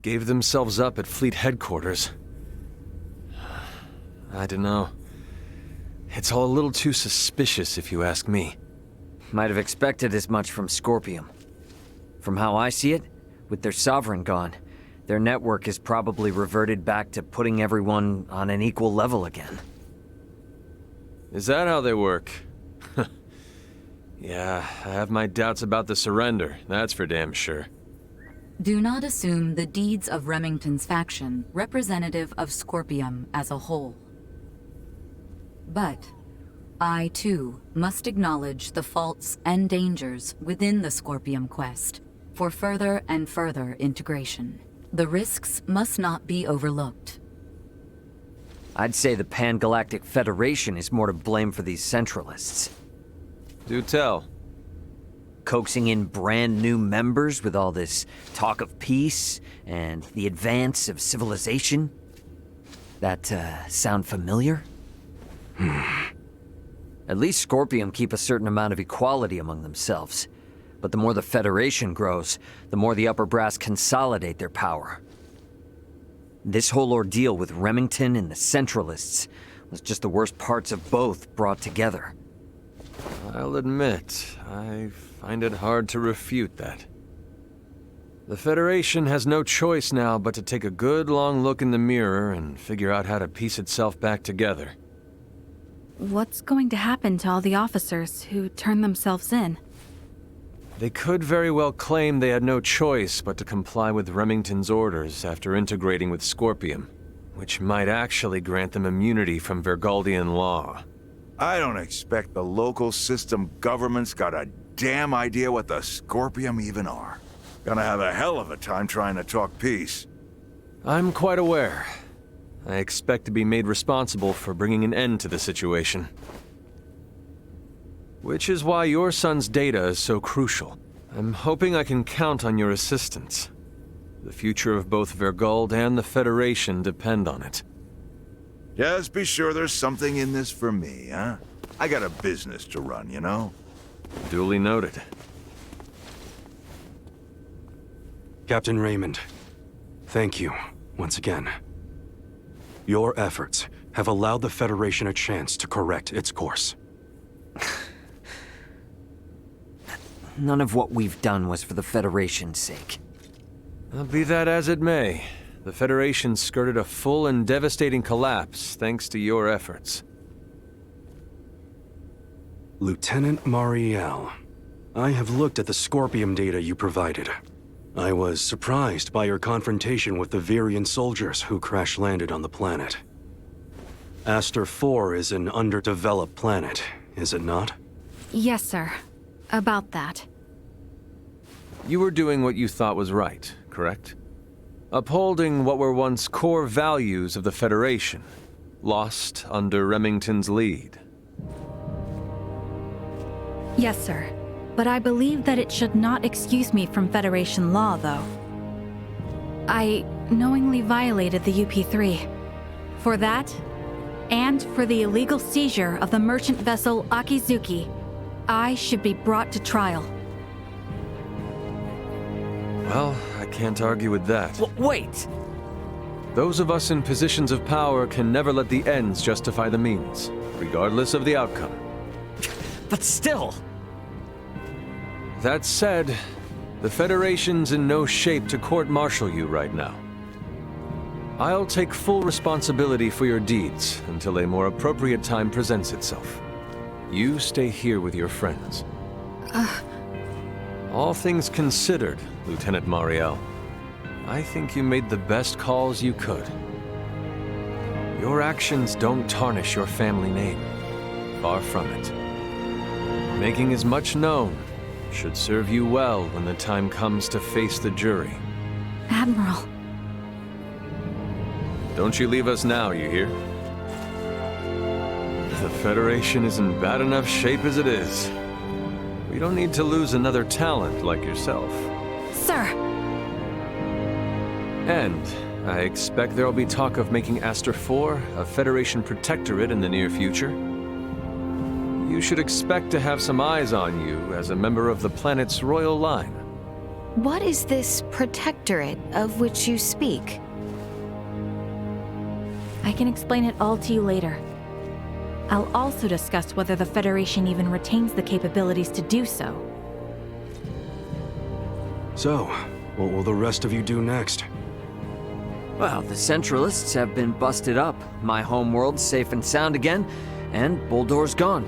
gave themselves up at Fleet headquarters. I don't know. It's all a little too suspicious, if you ask me. Might have expected as much from Scorpium. From how I see it, with their sovereign gone, their network is probably reverted back to putting everyone on an equal level again. Is that how they work? Yeah, I have my doubts about the surrender, that's for damn sure. Do not assume the deeds of Remington's faction representative of Scorpium as a whole. But I, too, must acknowledge the faults and dangers within the Scorpium quest for further and further integration. The risks must not be overlooked. I'd say the Pan-Galactic Federation is more to blame for these Centralists. Do tell. Coaxing in brand new members with all this talk of peace and the advance of civilization. That, sound familiar? At least Scorpium keep a certain amount of equality among themselves. But the more the Federation grows, the more the upper brass consolidate their power. This whole ordeal with Remington and the Centralists was just the worst parts of both brought together. I'll admit, I find it hard to refute that. The Federation has no choice now but to take a good long look in the mirror and figure out how to piece itself back together. What's going to happen to all the officers who turned themselves in? They could very well claim they had no choice but to comply with Remington's orders after integrating with Scorpium, which might actually grant them immunity from Vergaldian law. I don't expect the local system government's got a damn idea what the Scorpium even are. Gonna have a hell of a time trying to talk peace. I'm quite aware. I expect to be made responsible for bringing an end to the situation. Which is why your son's data is so crucial. I'm hoping I can count on your assistance. The future of both Vergald and the Federation depend on it. Just be sure there's something in this for me, huh? I got a business to run, you know? Duly noted. Captain Raymond, thank you once again. Your efforts have allowed the Federation a chance to correct its course. None of what we've done was for the Federation's sake. Be that as it may, the Federation skirted a full and devastating collapse thanks to your efforts. Lieutenant Mariel, I have looked at the Scorpium data you provided. I was surprised by your confrontation with the Virian soldiers who crash-landed on the planet. Aster IV is an underdeveloped planet, is it not? Yes, sir. About that. You were doing what you thought was right, correct? Upholding what were once core values of the Federation, lost under Remington's lead. Yes, sir. But I believe that it should not excuse me from Federation law, though. I knowingly violated the UP3. For that, and for the illegal seizure of the merchant vessel Akizuki, I should be brought to trial. Well, I can't argue with that. Wait! Those of us in positions of power can never let the ends justify the means, regardless of the outcome. But still! That said, the Federation's in no shape to court-martial you right now. I'll take full responsibility for your deeds until a more appropriate time presents itself. You stay here with your friends. All things considered, Lieutenant Mariel, I think you made the best calls you could. Your actions don't tarnish your family name. Far from it. Making as much known should serve you well when the time comes to face the jury. Admiral. Don't you leave us now, you hear? The Federation is in bad enough shape as it is. We don't need to lose another talent like yourself. Sir! And I expect there'll be talk of making Aster IV a Federation protectorate in the near future. You should expect to have some eyes on you as a member of the planet's royal line. What is this protectorate of which you speak? I can explain it all to you later. I'll also discuss whether the Federation even retains the capabilities to do so. So, what will the rest of you do next? Well, the Centralists have been busted up. My homeworld's safe and sound again, and Boldor's gone.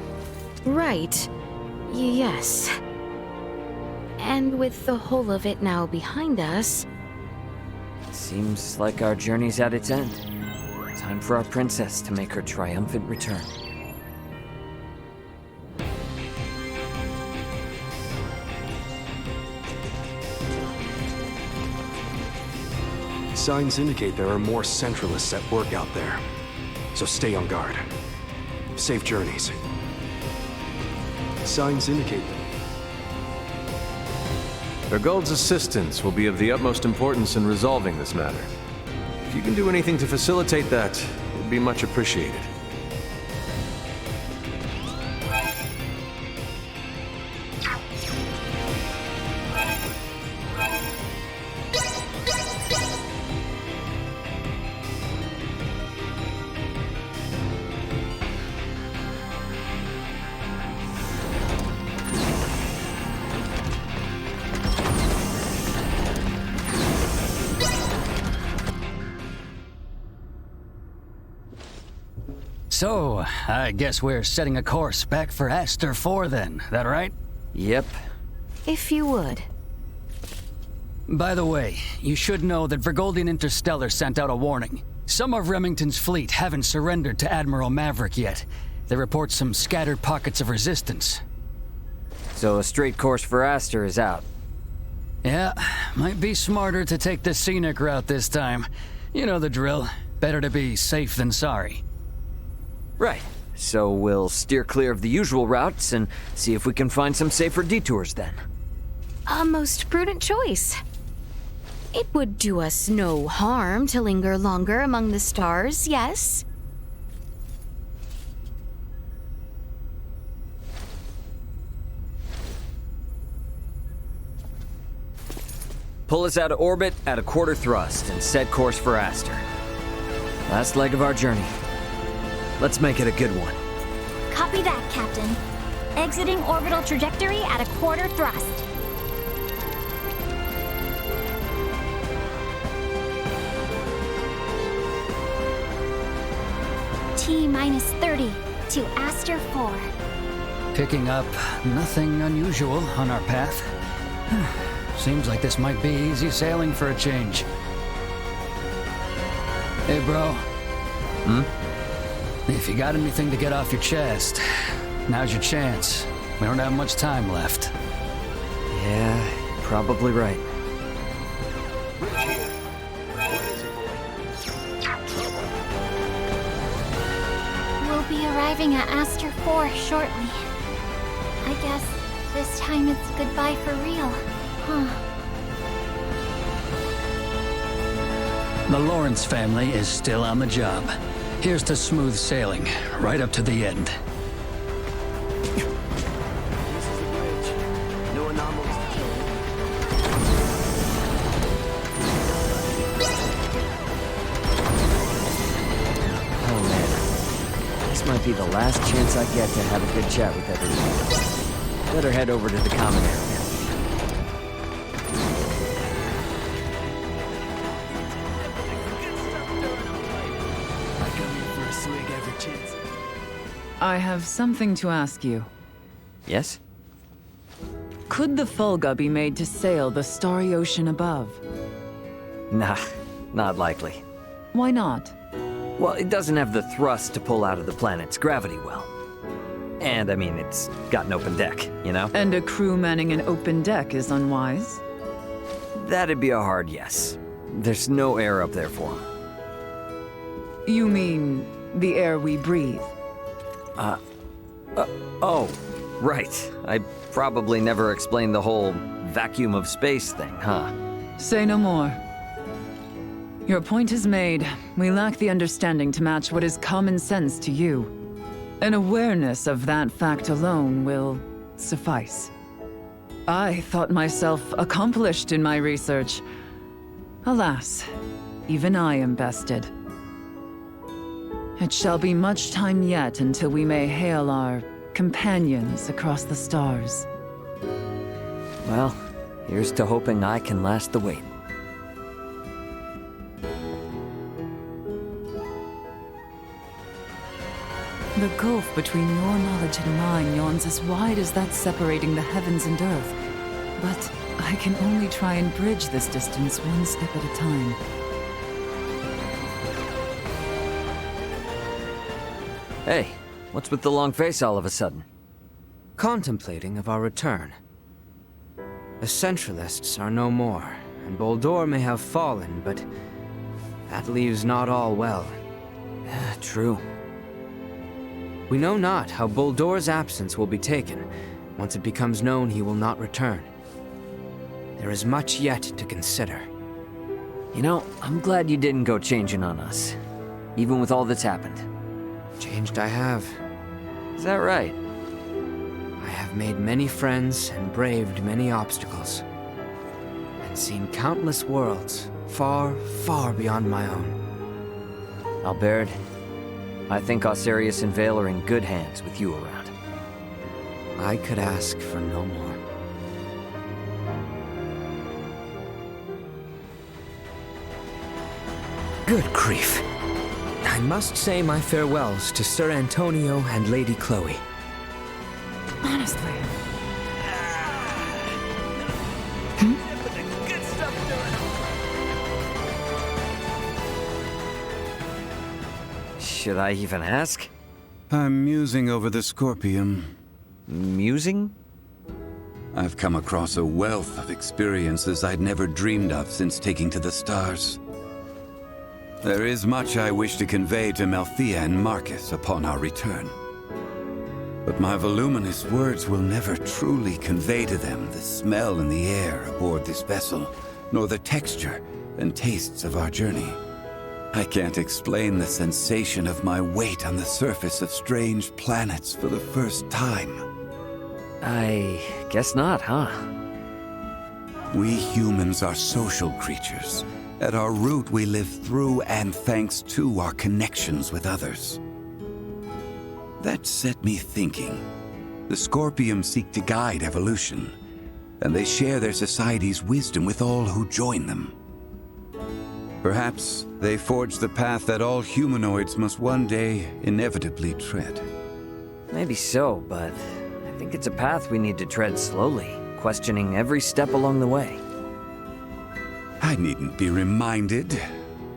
Right. Yes. And with the whole of it now behind us... Seems like our journey's at its end. Time for our princess to make her triumphant return. Signs indicate there are more Centralists at work out there. So stay on guard. Safe journeys. Signs indicate that. Bergold's assistance will be of the utmost importance in resolving this matter. If you can do anything to facilitate that, it'd be much appreciated. So, I guess we're setting a course back for Aster IV then, that right? Yep. If you would. By the way, you should know that Vergoldian Interstellar sent out a warning. Some of Remington's fleet haven't surrendered to Admiral Maverick yet. They report some scattered pockets of resistance. So a straight course for Aster is out. Yeah, might be smarter to take the scenic route this time. You know the drill. Better to be safe than sorry. Right. So we'll steer clear of the usual routes and see if we can find some safer detours then. A most prudent choice. It would do us no harm to linger longer among the stars, yes? Pull us out of orbit at a quarter thrust and set course for Aster. Last leg of our journey. Let's make it a good one. Copy that, Captain. Exiting orbital trajectory at a quarter thrust. T-minus 30 to Aster IV. Picking up nothing unusual on our path. Seems like this might be easy sailing for a change. Hey, bro. If you got anything to get off your chest, now's your chance. We don't have much time left. Yeah, probably right. We'll be arriving at Aster IV shortly. I guess this time it's goodbye for real, huh? The Lawrence family is still on the job. Here's to smooth sailing, right up to the end. This is the bridge. No anomalies. Oh man. This might be the last chance I get to have a good chat with everyone. Better head over to the common area. I have something to ask you. Yes? Could the Fulga be made to sail the starry ocean above? Nah, not likely. Why not? Well, it doesn't have the thrust to pull out of the planet's gravity well. And, I mean, it's got an open deck, you know? And a crew manning an open deck is unwise? That'd be a hard yes. There's no air up there for him. You mean the air we breathe? Oh, right. I probably never explained the whole vacuum of space thing, huh? Say no more. Your point is made. We lack the understanding to match what is common sense to you. An awareness of that fact alone will suffice. I thought myself accomplished in my research. Alas, even I am bested. It shall be much time yet until we may hail our companions across the stars. Well, here's to hoping I can last the wait. The gulf between your knowledge and mine yawns as wide as that separating the heavens and earth. But I can only try and bridge this distance one step at a time. Hey, what's with the long face all of a sudden? Contemplating of our return. The Centralists are no more, and Boldore may have fallen, but that leaves not all well. True. We know not how Boldore's absence will be taken. Once it becomes known he will not return. There is much yet to consider. You know, I'm glad you didn't go changing on us, even with all that's happened. Changed I have. Is that right? I have made many friends and braved many obstacles. And seen countless worlds, far, far beyond my own. Albert, I think Aucerius and Vale are in good hands with you around. I could ask for no more. Good grief. I must say my farewells to Sir Antonio and Lady Chloe. Honestly. Should I even ask? I'm musing over the Scorpium. Musing? I've come across a wealth of experiences I'd never dreamed of since taking to the stars. There is much I wish to convey to Melthea and Marcus upon our return. But my voluminous words will never truly convey to them the smell in the air aboard this vessel, nor the texture and tastes of our journey. I can't explain the sensation of my weight on the surface of strange planets for the first time. I guess not, huh? We humans are social creatures. At our root, we live through and thanks to our connections with others. That set me thinking. The Scorpium seek to guide evolution, and they share their society's wisdom with all who join them. Perhaps they forge the path that all humanoids must one day inevitably tread. Maybe so, but I think it's a path we need to tread slowly, questioning every step along the way. I needn't be reminded,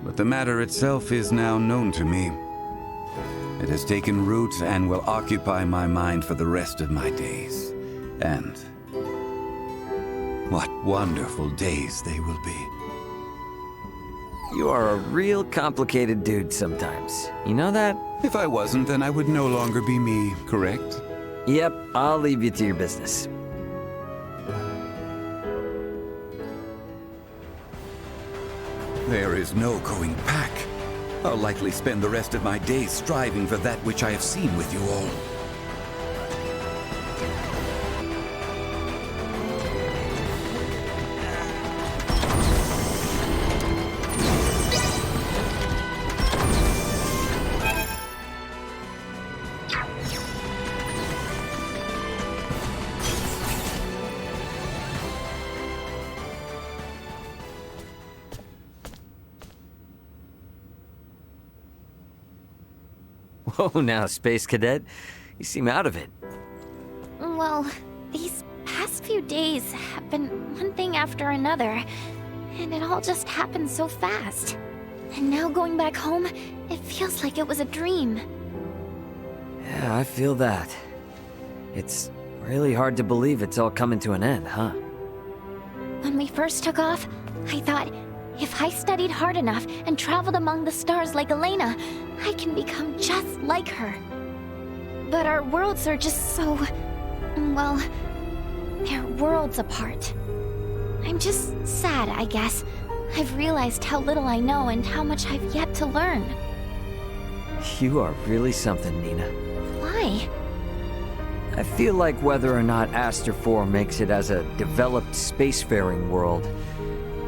but the matter itself is now known to me. It has taken root and will occupy my mind for the rest of my days. And what wonderful days they will be. You are a real complicated dude sometimes. You know that? If I wasn't, then I would no longer be me, correct? Yep, I'll leave you to your business. There is no going back. I'll likely spend the rest of my days striving for that which I have seen with you all. Whoa now, Space Cadet. You seem out of it. Well, these past few days have been one thing after another, and it all just happened so fast. And now going back home, it feels like it was a dream. Yeah, I feel that. It's really hard to believe it's all coming to an end, huh? When we first took off, I thought, if I studied hard enough and traveled among the stars like Elena, I can become just like her. But our worlds are just so... well, they're worlds apart. I'm just sad, I guess. I've realized how little I know and how much I've yet to learn. You are really something, Nina. Why? I feel like whether or not Aster IV makes it as a developed spacefaring world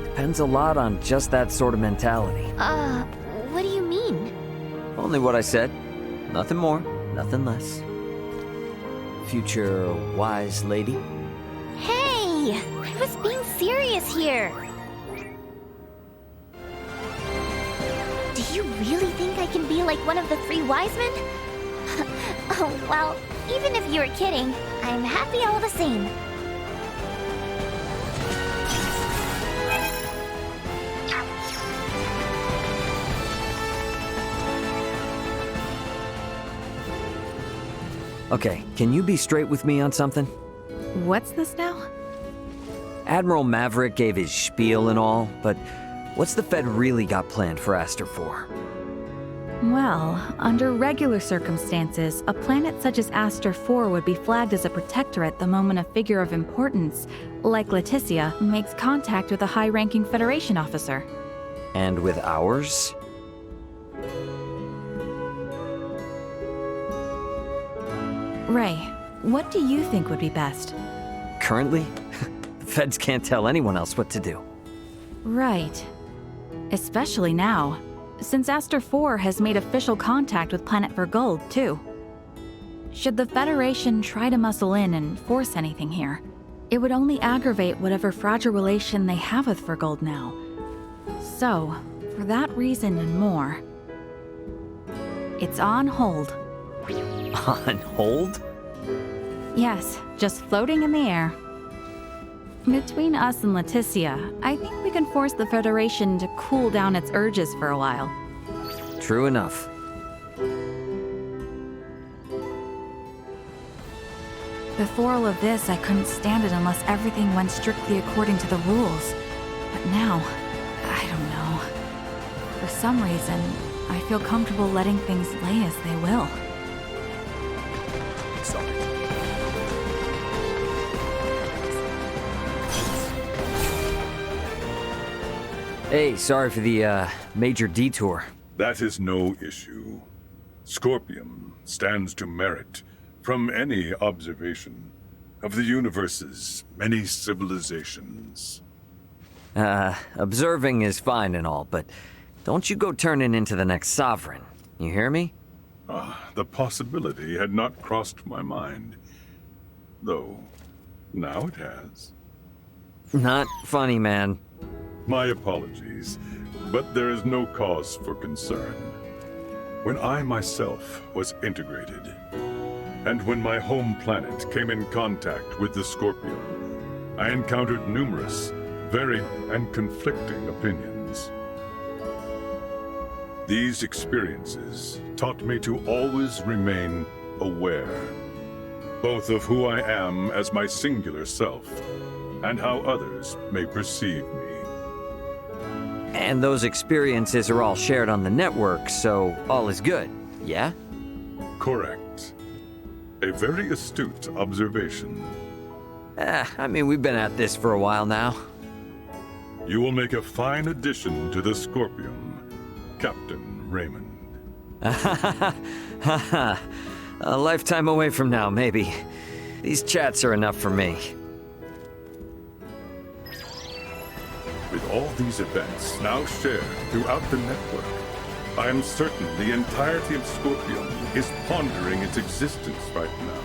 depends a lot on just that sort of mentality. What do you mean? Only what I said. Nothing more, nothing less. Future wise lady. Hey! I was being serious here! Do you really think I can be like one of the three wise men? Oh, well, even if you were kidding, I'm happy all the same. Okay, can you be straight with me on something? What's this now? Admiral Maverick gave his spiel and all, but what's the Fed really got planned for Aster IV? Well, under regular circumstances, a planet such as Aster IV would be flagged as a protectorate the moment a figure of importance, like Leticia, makes contact with a high-ranking Federation officer. And with ours? Ray, what do you think would be best? Currently? The Feds can't tell anyone else what to do. Right. Especially now, since Aster IV has made official contact with Planet Vergold, too. Should the Federation try to muscle in and force anything here, it would only aggravate whatever fragile relation they have with Vergold now. So, for that reason and more, it's on hold. On hold? Yes, just floating in the air. Between us and Leticia, I think we can force the Federation to cool down its urges for a while. True enough. Before all of this, I couldn't stand it unless everything went strictly according to the rules. But now, I don't know. For some reason, I feel comfortable letting things lay as they will. Hey, sorry for the, major detour. That is no issue. Scorpium stands to merit from any observation of the universe's many civilizations. Observing is fine and all, but don't you go turning into the next sovereign. You hear me? The possibility had not crossed my mind. Though, now it has. Not funny, man. My apologies, but there is no cause for concern. When I myself was integrated, and when my home planet came in contact with the Scorpium, I encountered numerous, varied, and conflicting opinions. These experiences taught me to always remain aware, both of who I am as my singular self, and how others may perceive me. And those experiences are all shared on the network, so all is good, yeah? Correct. A very astute observation. I mean, we've been at this for a while now. You will make a fine addition to the Scorpium, Captain Raymond. A lifetime away from now, maybe. These chats are enough for me. With all these events now shared throughout the network, I am certain the entirety of Scorpium is pondering its existence right now.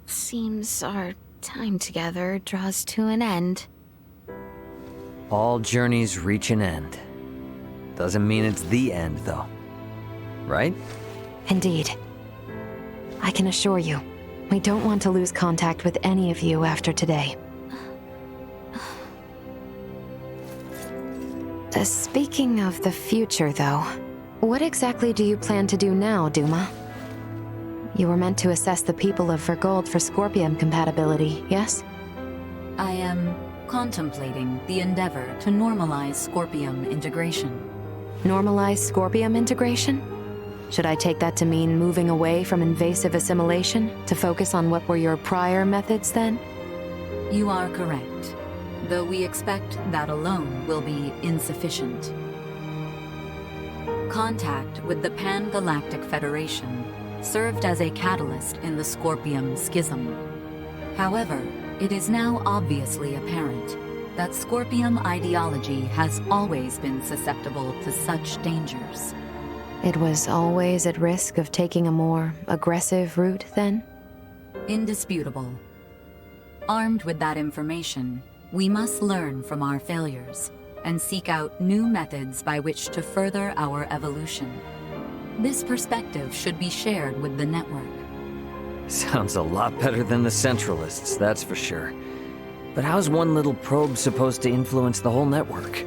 Seems our time together draws to an end. All journeys reach an end. Doesn't mean it's the end, though. Right? Indeed. I can assure you, we don't want to lose contact with any of you after today. Speaking of the future, though, what exactly do you plan to do now, Duma? You were meant to assess the people of Vergold for Scorpium compatibility, yes? I am contemplating the endeavor to normalize Scorpium integration. Normalize Scorpium integration? Should I take that to mean moving away from invasive assimilation to focus on what were your prior methods then? You are correct, though we expect that alone will be insufficient. Contact with the Pan-Galactic Federation served as a catalyst in the Scorpium schism. However, it is now obviously apparent that Scorpium ideology has always been susceptible to such dangers. It was always at risk of taking a more aggressive route then? Indisputable. Armed with that information, we must learn from our failures and seek out new methods by which to further our evolution. This perspective should be shared with the network. Sounds a lot better than the Centralists, that's for sure. But how's one little probe supposed to influence the whole network?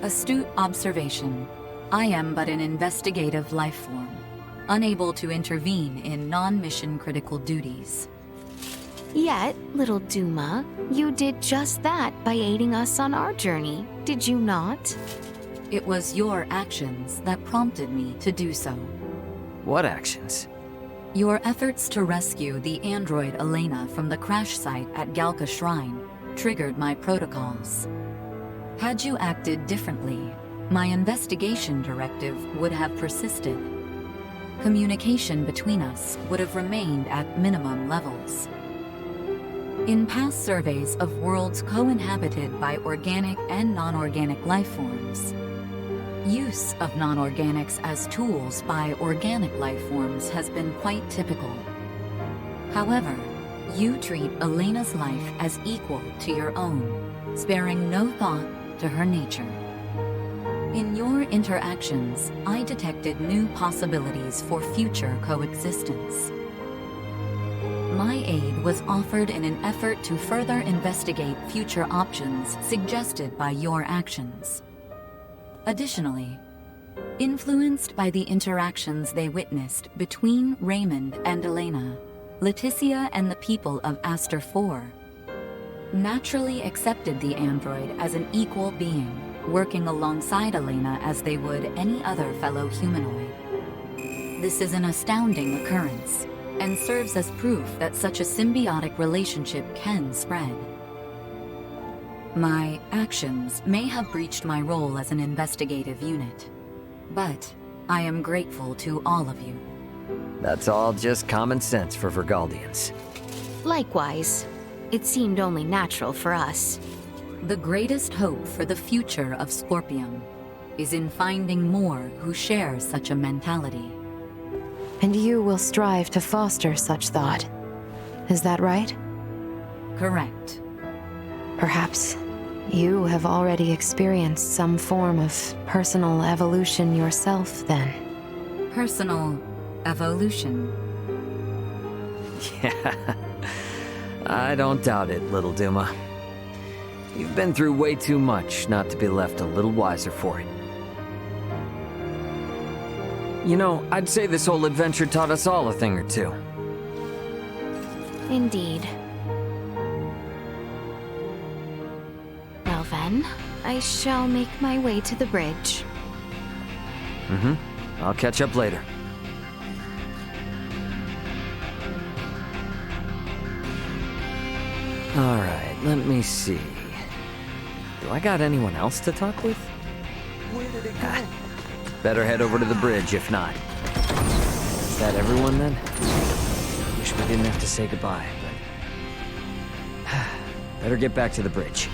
Astute observation. I am but an investigative life form, unable to intervene in non-mission critical duties. Yet, little Duma, you did just that by aiding us on our journey, did you not? It was your actions that prompted me to do so. What actions? Your efforts to rescue the android Elena from the crash site at Galka Shrine triggered my protocols. Had you acted differently, my investigation directive would have persisted. Communication between us would have remained at minimum levels. In past surveys of worlds co-inhabited by organic and non-organic life forms, use of non-organics as tools by organic life forms has been quite typical. However, you treat Elena's life as equal to your own, sparing no thought to her nature. In your interactions, I detected new possibilities for future coexistence. My aid was offered in an effort to further investigate future options suggested by your actions. Additionally, influenced by the interactions they witnessed between Raymond and Elena, Leticia and the people of Aster IV naturally accepted the android as an equal being, working alongside Elena as they would any other fellow humanoid. This is an astounding occurrence, and serves as proof that such a symbiotic relationship can spread. My actions may have breached my role as an investigative unit, but I am grateful to all of you. That's all just common sense for Vergaldians. Likewise, it seemed only natural for us. The greatest hope for the future of Scorpium is in finding more who share such a mentality. And you will strive to foster such thought. Is that right? Correct. Perhaps you have already experienced some form of personal evolution yourself, then. Personal evolution. Yeah, I don't doubt it, little Duma. You've been through way too much not to be left a little wiser for it. You know, I'd say this whole adventure taught us all a thing or two. Indeed. Well then, I shall make my way to the bridge. I'll catch up later. Alright, let me see. Do I got anyone else to talk with? Where did it go? Better head over to the bridge, if not. Is that everyone, then? Wish we didn't have to say goodbye, but... Better get back to the bridge.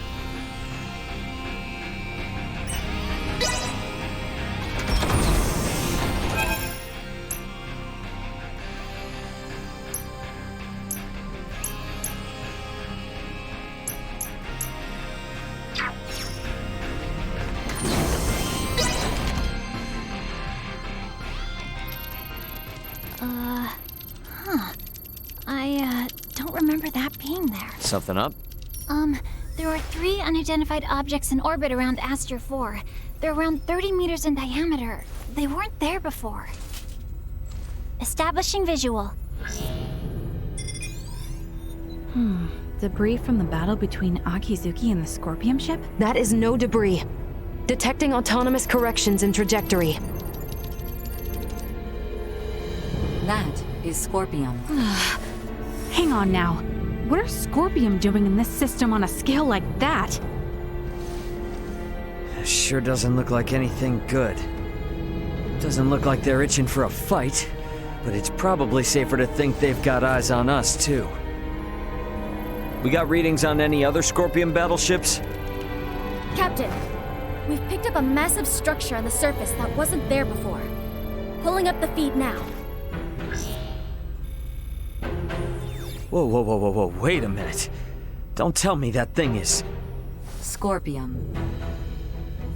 I don't remember that being there. Something up? There are 3 unidentified objects in orbit around Aster IV. They're around 30 meters in diameter. They weren't there before. Establishing visual. Debris from the battle between Akizuki and the Scorpium ship? That is no debris. Detecting autonomous corrections in trajectory. That is Scorpium. Hang on now. What are Scorpium doing in this system on a scale like that? Sure doesn't look like anything good. Doesn't look like they're itching for a fight, but it's probably safer to think they've got eyes on us, too. We got readings on any other Scorpium battleships? Captain, we've picked up a massive structure on the surface that wasn't there before. Pulling up the feed now. Whoa, wait a minute. Don't tell me that thing is... Scorpium.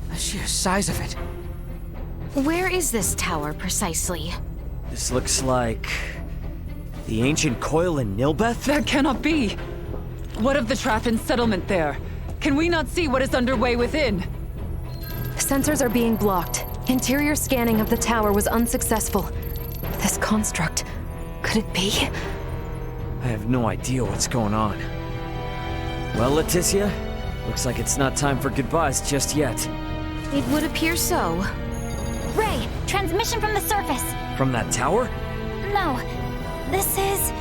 The sheer size of it. Where is this tower precisely? This looks like... the ancient coil in Nilbeth? That cannot be! What of the trap and settlement there? Can we not see what is underway within? Sensors are being blocked. Interior scanning of the tower was unsuccessful. This construct, could it be? I have no idea what's going on. Well, Leticia, looks like it's not time for goodbyes just yet. It would appear so. Ray, transmission from the surface. From that tower? No, this is...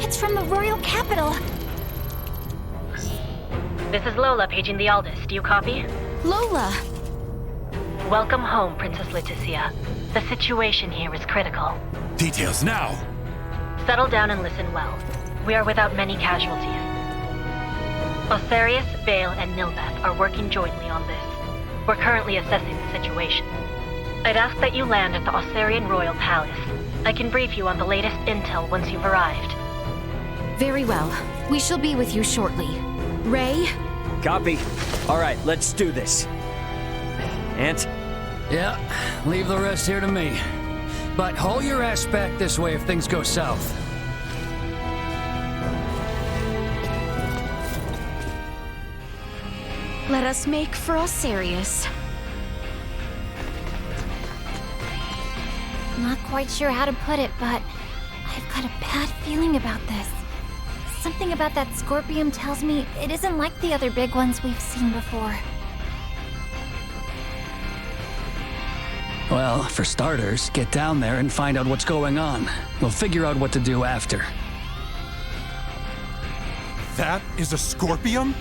It's from the royal capital. This is Lola paging the Aldous. Do you copy? Lola! Welcome home, Princess Leticia. The situation here is critical. Details now! Settle down and listen well. We are without many casualties. Aucerius, Vale, and Nilbeth are working jointly on this. We're currently assessing the situation. I'd ask that you land at the Aucerian Royal Palace. I can brief you on the latest intel once you've arrived. Very well. We shall be with you shortly. Ray? Copy. All right, let's do this. Ant? Yeah, leave the rest here to me. But haul your ass back this way if things go south. Let us make for Aucerius. Not quite sure how to put it, but I've got a bad feeling about this. Something about that Scorpium tells me it isn't like the other big ones we've seen before. Well, for starters, get down there and find out what's going on. We'll figure out what to do after. That is a Scorpium?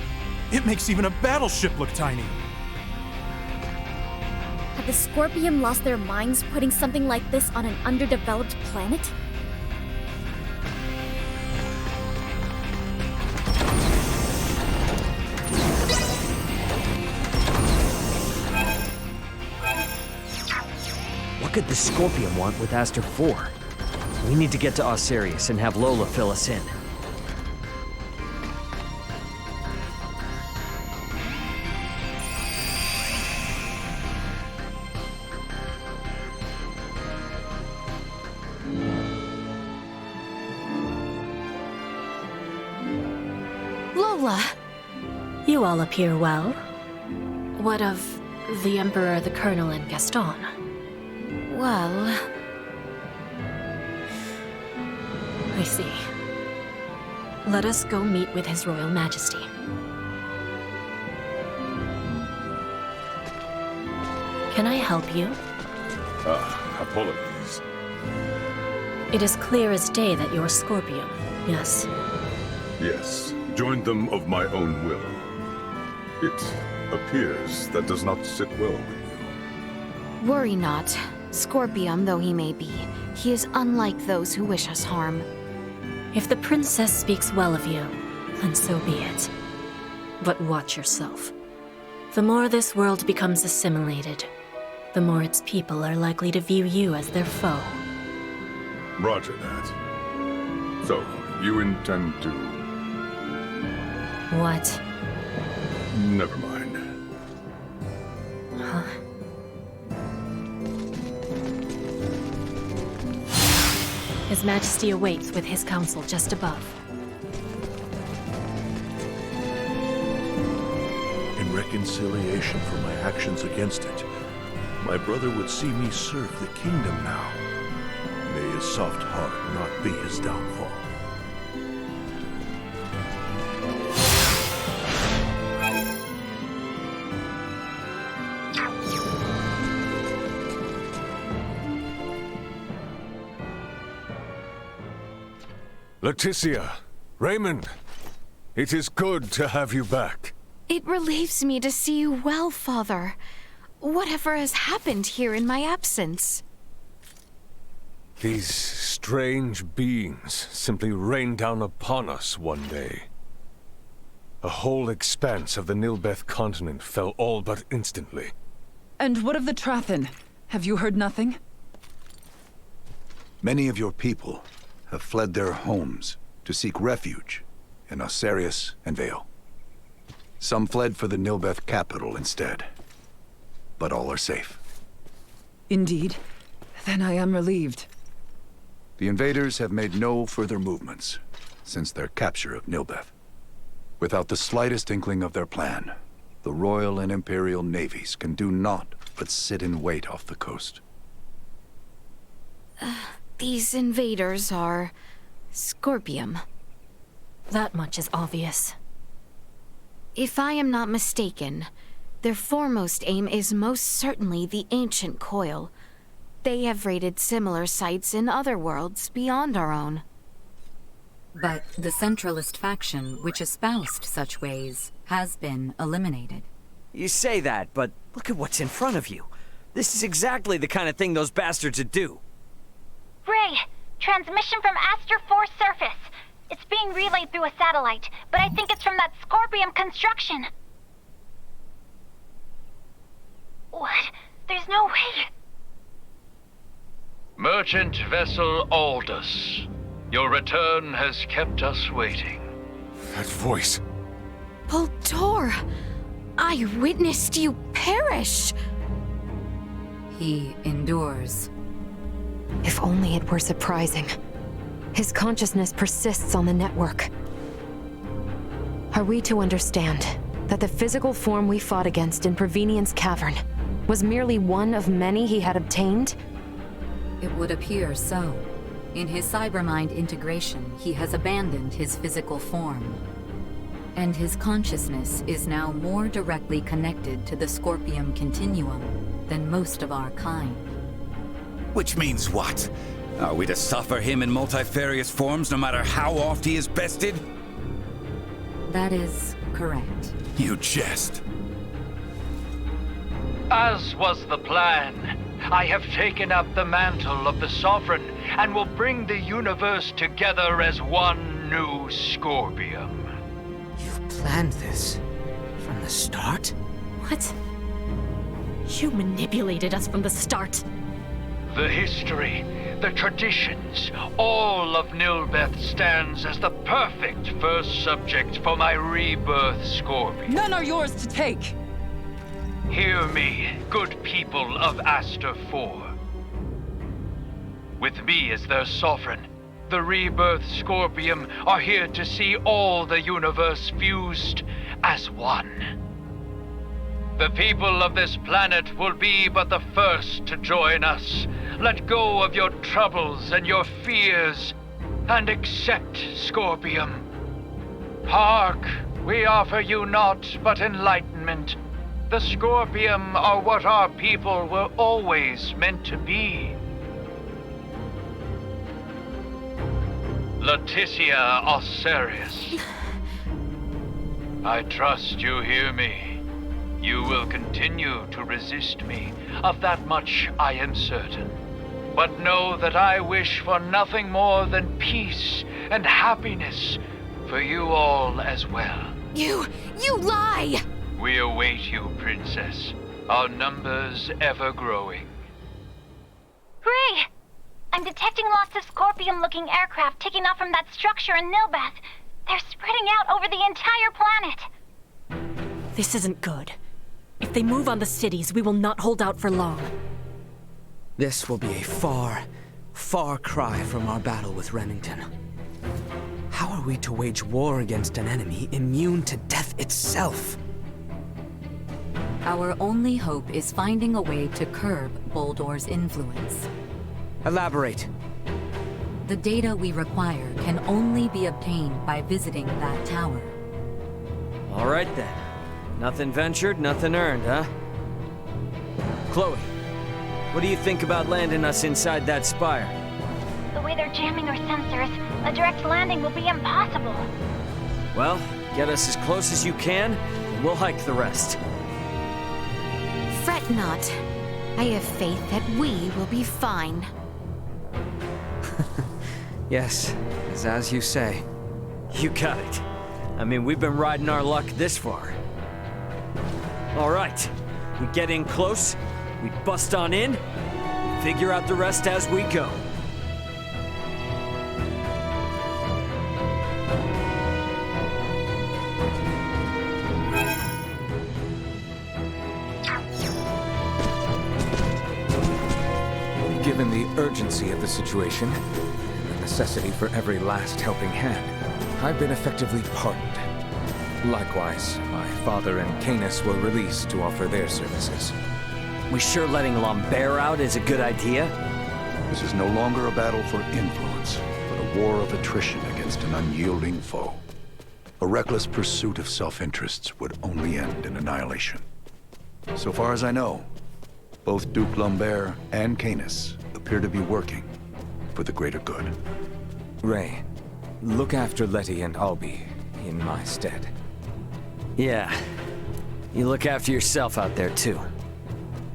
It makes even a battleship look tiny. Have the Scorpium lost their minds putting something like this on an underdeveloped planet? What could the Scorpium want with Aster IV? We need to get to Aucerius and have Lola fill us in. Lola! You all appear well. What of the Emperor, the Colonel, and Gaston? Well... I see. Let us go meet with His Royal Majesty. Can I help you? Apologies. It is clear as day that you're Scorpium, yes? Yes, joined them of my own will. It appears that does not sit well with you. Worry not. Scorpium though he may be, he is unlike those who wish us harm. If the princess speaks well of you, then so be it. But watch yourself. The more this world becomes assimilated, the more its people are likely to view you as their foe. Roger that. So, you intend to... What? Never mind. Huh? His Majesty awaits with his council just above. In reconciliation for my actions against it, my brother would see me serve the kingdom now. May his soft heart not be his downfall. Leticia, Raymond, it is good to have you back. It relieves me to see you well, Father. Whatever has happened here in my absence? These strange beings simply rained down upon us one day. A whole expanse of the Nilbeth continent fell all but instantly. And what of the Trathen? Have you heard nothing? Many of your people have fled their homes to seek refuge in Aucerius and Vale. Some fled for the Nilbeth capital instead, but all are safe. Indeed. Then I am relieved. The invaders have made no further movements since their capture of Nilbeth. Without the slightest inkling of their plan, the Royal and Imperial navies can do naught but sit in wait off the coast. These invaders are Scorpium. That much is obvious. If I am not mistaken, their foremost aim is most certainly the ancient coil. They have raided similar sites in other worlds beyond our own. But the centralist faction which espoused such ways has been eliminated. You say that, but look at what's in front of you. This is exactly the kind of thing those bastards would do. Ray, transmission from Aster IV surface. It's being relayed through a satellite, but I think it's from that Scorpium construction. What? There's no way. Merchant vessel Aldous. Your return has kept us waiting. That voice. Voltor! I witnessed you perish! He endures. If only it were surprising. His consciousness persists on the network. Are we to understand that the physical form we fought against in Provenient's cavern was merely one of many he had obtained? It would appear so. In his cybermind integration, he has abandoned his physical form. And his consciousness is now more directly connected to the Scorpium continuum than most of our kind. Which means what? Are we to suffer him in multifarious forms no matter how oft he is bested? That is correct. You jest. As was the plan, I have taken up the mantle of the Sovereign and will bring the universe together as one new Scorpium. You've planned this from the start? What? You manipulated us from the start. The history, the traditions, all of Nilbeth stands as the perfect first subject for my rebirth, Scorpion. None are yours to take! Hear me, good people of Aster IV. With me as their sovereign, the rebirth Scorpium are here to see all the universe fused as one. The people of this planet will be but the first to join us. Let go of your troubles and your fears, and accept Scorpium. Hark, we offer you naught but enlightenment. The Scorpium are what our people were always meant to be. Leticia Aucerius. I trust you hear me. You will continue to resist me, of that much I am certain. But know that I wish for nothing more than peace and happiness for you all as well. You lie! We await you, Princess. Our numbers ever growing. Ray! I'm detecting lots of Scorpium-looking aircraft taking off from that structure in Nilbeth. They're spreading out over the entire planet. This isn't good. If they move on the cities, we will not hold out for long. This will be a far, far cry from our battle with Remington. How are we to wage war against an enemy immune to death itself? Our only hope is finding a way to curb Boldor's influence. Elaborate. The data we require can only be obtained by visiting that tower. All right then. Nothing ventured, nothing earned, huh? Chloe, what do you think about landing us inside that spire? The way they're jamming our sensors, a direct landing will be impossible. Well, get us as close as you can, and we'll hike the rest. Fret not. I have faith that we will be fine. Yes, it's as you say. You got it. I mean, we've been riding our luck this far. All right, we get in close, we bust on in, we figure out the rest as we go. Given the urgency of the situation, and the necessity for every last helping hand, I've been effectively pardoned. Likewise, my father and Canis were released to offer their services. We sure letting Lambert out is a good idea? This is no longer a battle for influence, but a war of attrition against an unyielding foe. A reckless pursuit of self-interests would only end in annihilation. So far as I know, both Duke Lambert and Canis appear to be working for the greater good. Ray, look after Letty and Albie in my stead. Yeah. You look after yourself out there, too.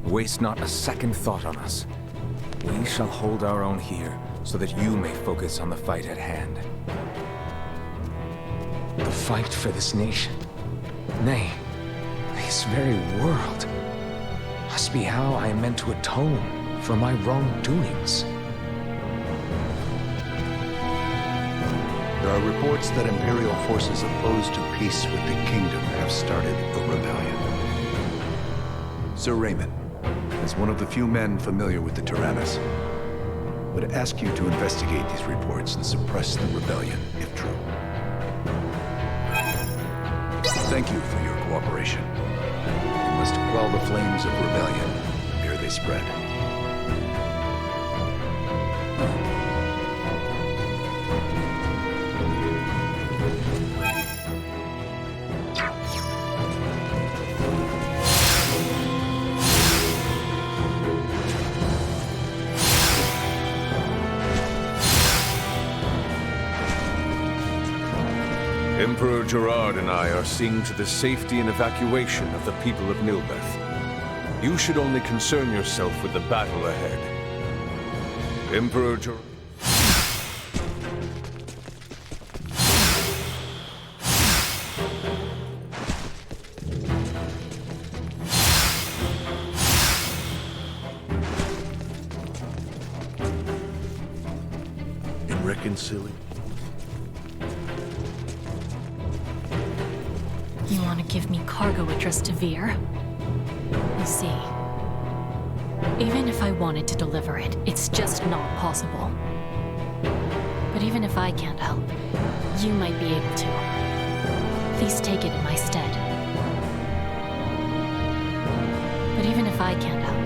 Waste not a second thought on us. We shall hold our own here, so that you may focus on the fight at hand. The fight for this nation, nay, this very world, must be how I am meant to atone for my wrongdoings. There are reports that Imperial forces opposed to peace with the Kingdom have started a rebellion. Sir Raymond, as one of the few men familiar with the Tyrannus, would ask you to investigate these reports and suppress the rebellion, if true. Thank you for your cooperation. We must quell the flames of rebellion ere they spread. Emperor Gerard and I are seeing to the safety and evacuation of the people of Nilbeth. You should only concern yourself with the battle ahead. Emperor Gerard... In reconciling? You want to give me cargo address to Veer? You see, even if I wanted to deliver it, it's just not possible. But even if I can't help, you might be able to. Please take it in my stead. But even if I can't help,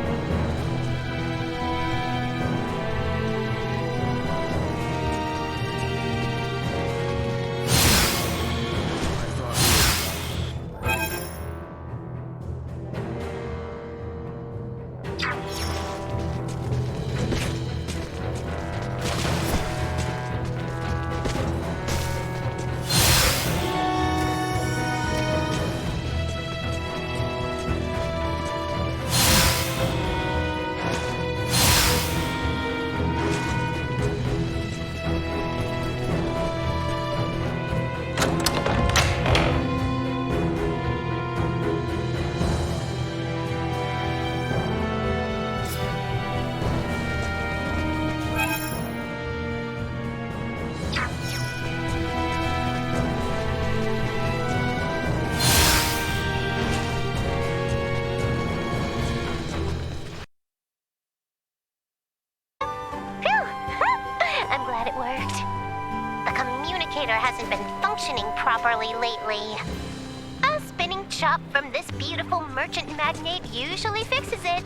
I'm glad it worked. The communicator hasn't been functioning properly lately. A spinning chop from this beautiful merchant magnate usually fixes it.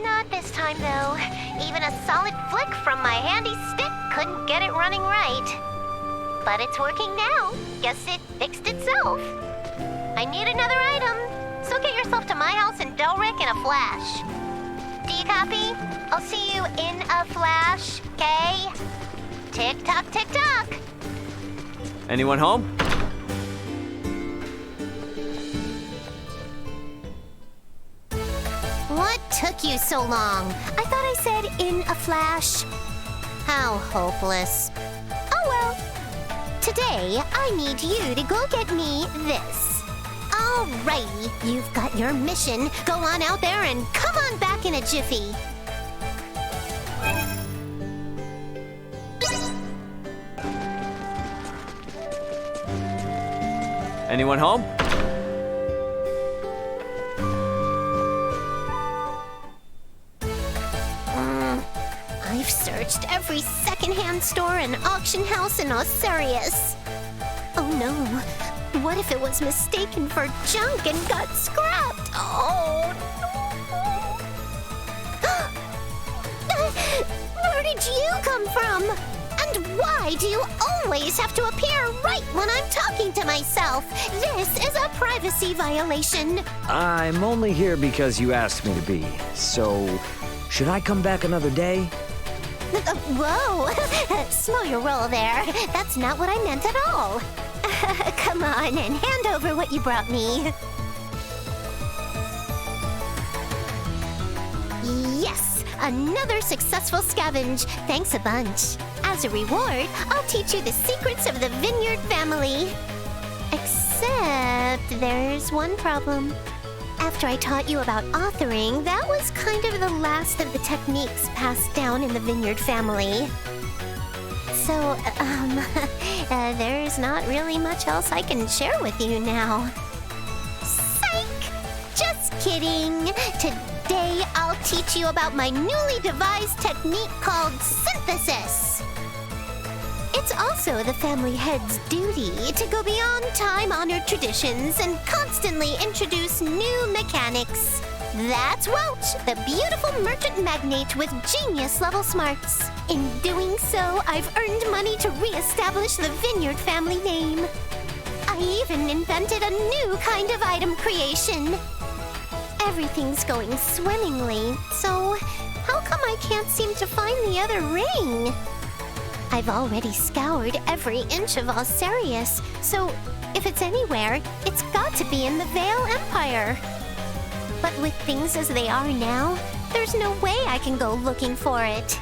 Not this time, though. Even a solid flick from my handy stick couldn't get it running right. But it's working now. Guess it fixed itself. I need another item, so get yourself to my house in Delric in a flash. Do you copy? I'll see you in a flash, okay? Tick-tock, tick-tock. Anyone home? What took you so long? I thought I said in a flash. How hopeless. Oh well. Today, I need you to go get me this. Alrighty, you've got your mission. Go on out there and come on back in a jiffy. Anyone home? I've searched every secondhand store and auction house in Aucerius. Oh no, what if it was mistaken for junk and got scrapped? Oh no! Where did you come from? And why do you always have to appear right when I'm talking to myself? This is a privacy violation. I'm only here because you asked me to be. So, should I come back another day? Whoa! Slow your roll there. That's not what I meant at all. Come on and hand over what you brought me. Yes! Another successful scavenge. Thanks a bunch. As a reward, I'll teach you the secrets of the Vineyard family. Except there's one problem. After I taught you about authoring, that was kind of the last of the techniques passed down in the Vineyard family. So, there's not really much else I can share with you now. Psych! Just kidding! Today, I'll teach you about my newly devised technique called synthesis. It's also the family head's duty to go beyond time-honored traditions and constantly introduce new mechanics. That's Welch, the beautiful merchant magnate with genius-level smarts. In doing so, I've earned money to re-establish the Vineyard family name. I even invented a new kind of item creation. Everything's going swimmingly, so how come I can't seem to find the other ring? I've already scoured every inch of Aucerius, so if it's anywhere, it's got to be in the Vale Empire. But with things as they are now, there's no way I can go looking for it.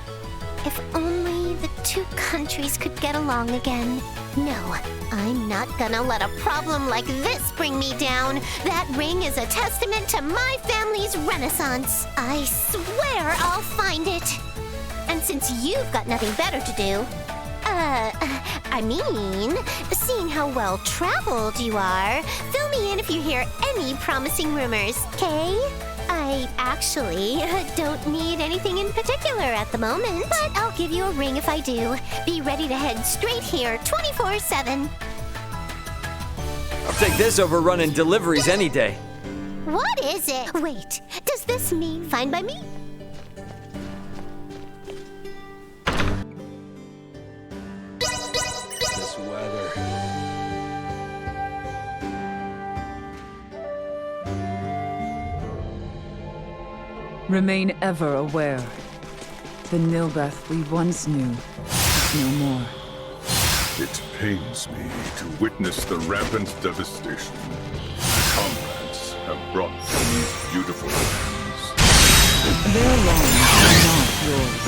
If only the two countries could get along again. No, I'm not gonna let a problem like this bring me down. That ring is a testament to my family's renaissance. I swear I'll find it. And since you've got nothing better to do, seeing how well-traveled you are, fill me in if you hear any promising rumors, okay? I actually don't need anything in particular at the moment, but I'll give you a ring if I do. Be ready to head straight here 24/7. I'll take this over running deliveries any day. What is it? Wait, does this mean fine by me? This weather. Remain ever aware. The Nilbeth we once knew is no more. It pains me to witness the rampant devastation my comrades have brought to these beautiful lands. Their wrongs are not yours.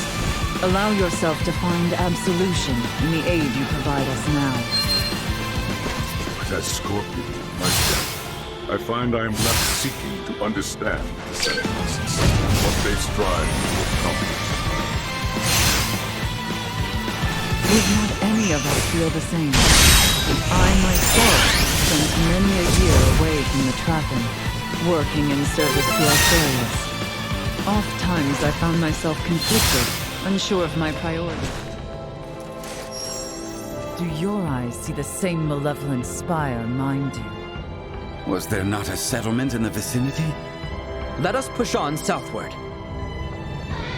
Allow yourself to find absolution in the aid you provide us now. But as Scorpium myself, I find I am left seeking to understand the Sentinels and what they strive to accomplish. Would not any of us feel the same? I myself spent many a year away from the trapping, working in service to Aucerius. Oft-times I found myself conflicted, unsure of my priorities. Do your eyes see the same malevolent spire mine do? Was there not a settlement in the vicinity? Let us push on southward.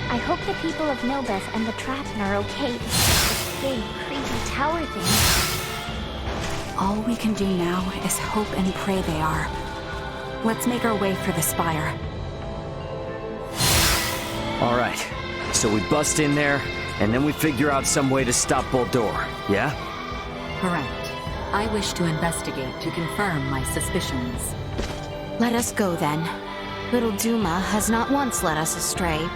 I hope the people of Nilbeth and the Trappen are okay despite this big, creepy tower thing. All we can do now is hope and pray they are. Let's make our way for the spire. All right, so we bust in there, And then we figure out some way to stop Boldore, yeah? Correct. I wish to investigate to confirm my suspicions. Let us go then. Little Duma has not once led us astray.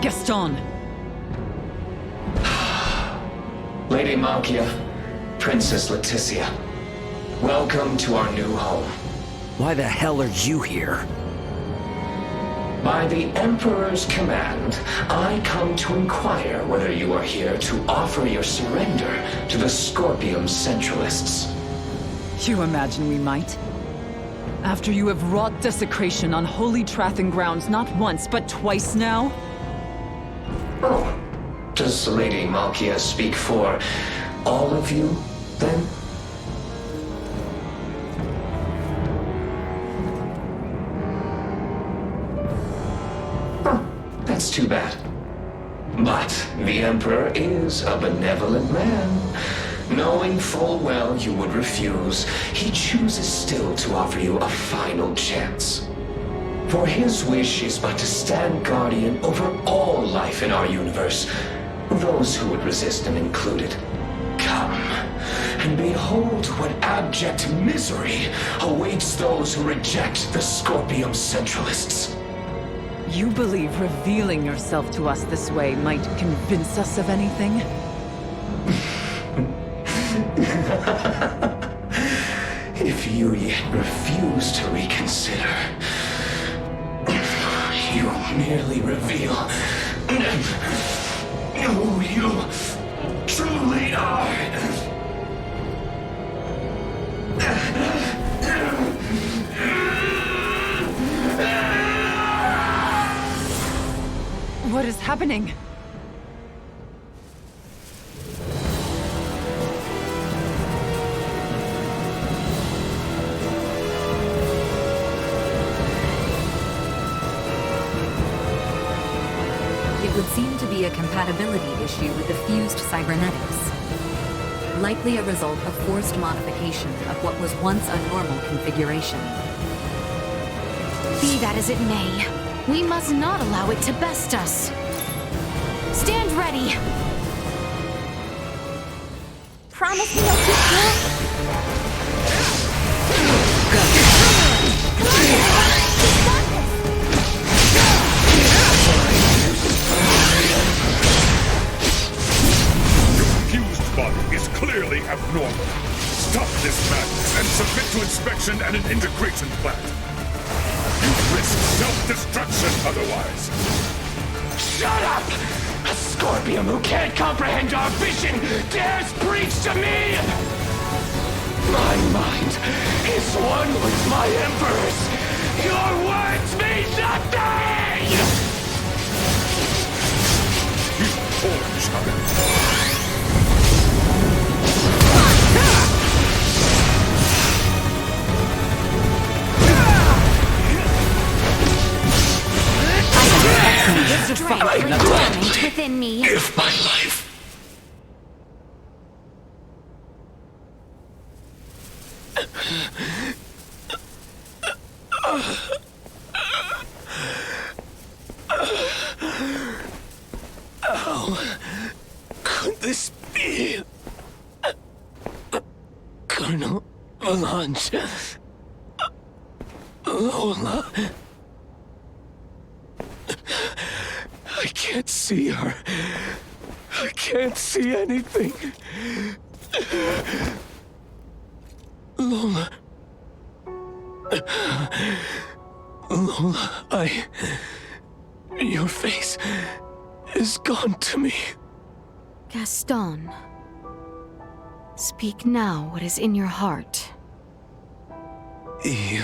Gaston! Lady Malkia, Princess Leticia, welcome to our new home. Why the hell are you here? By the Emperor's command, I come to inquire whether you are here to offer your surrender to the Scorpium Centralists. You imagine we might? After you have wrought desecration on holy Trathan grounds not once, but twice now? Oh, does Lady Malkia speak for all of you, then? That's too bad. But the Emperor is a benevolent man. Knowing full well you would refuse, he chooses still to offer you a final chance. For his wish is but to stand guardian over all life in our universe, those who would resist him included. Come, and behold what abject misery awaits those who reject the Scorpium Centralists. You believe revealing yourself to us this way might convince us of anything? If you yet refuse to reconsider, you merely reveal who you truly are. What is happening? It would seem to be a compatibility issue with the fused cybernetics. Likely a result of forced modification of what was once a normal configuration. Be that as it may, we must not allow it to best us. Stand ready! Promise me you'll keep calm? Your fused body is clearly abnormal. Stop this madness and submit to inspection and an integration plant. You risk self-destruction otherwise. Shut up! A Scorpium who can't comprehend our vision dares preach to me! My mind is one with my Emperor's. Your words mean nothing! You poor child. The strength dormant within me. Give my life. How could this be? Colonel Melange. Lola. I can't see her. I can't see anything. Lola. Lola, your face is gone to me. Gaston, speak now what is in your heart. You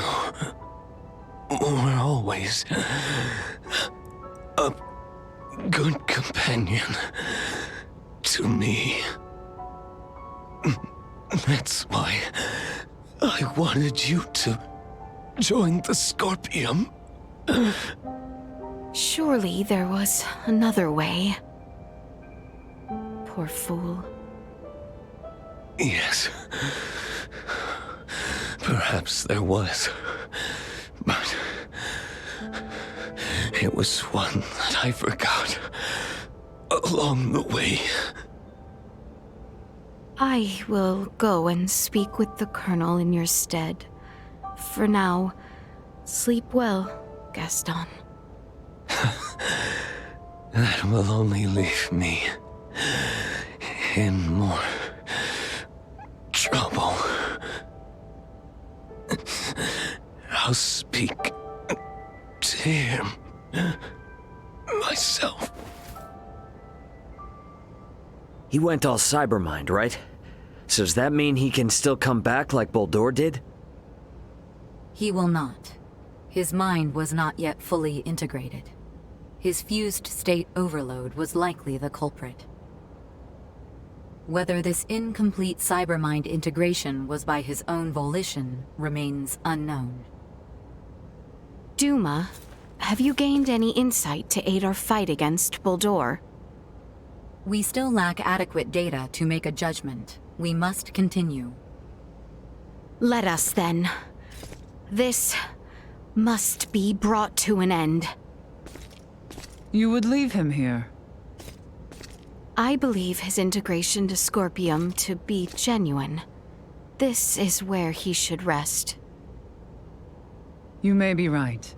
were always a good companion to me. That's why I wanted you to join the Scorpium. Surely there was another way. Poor fool. Yes. Perhaps there was. But it was one that I forgot along the way. I will go and speak with the Colonel in your stead. For now, sleep well, Gaston. That will only leave me in more trouble. I'll speak to him myself. He went all cybermind, right? So does that mean he can still come back like Boldur did? He will not. His mind was not yet fully integrated. His fused state overload was likely the culprit. Whether this incomplete cybermind integration was by his own volition remains unknown. Duma, have you gained any insight to aid our fight against Boldur? We still lack adequate data to make a judgment. We must continue. Let us then. This must be brought to an end. You would leave him here? I believe his integration to Scorpium to be genuine. This is where he should rest. You may be right.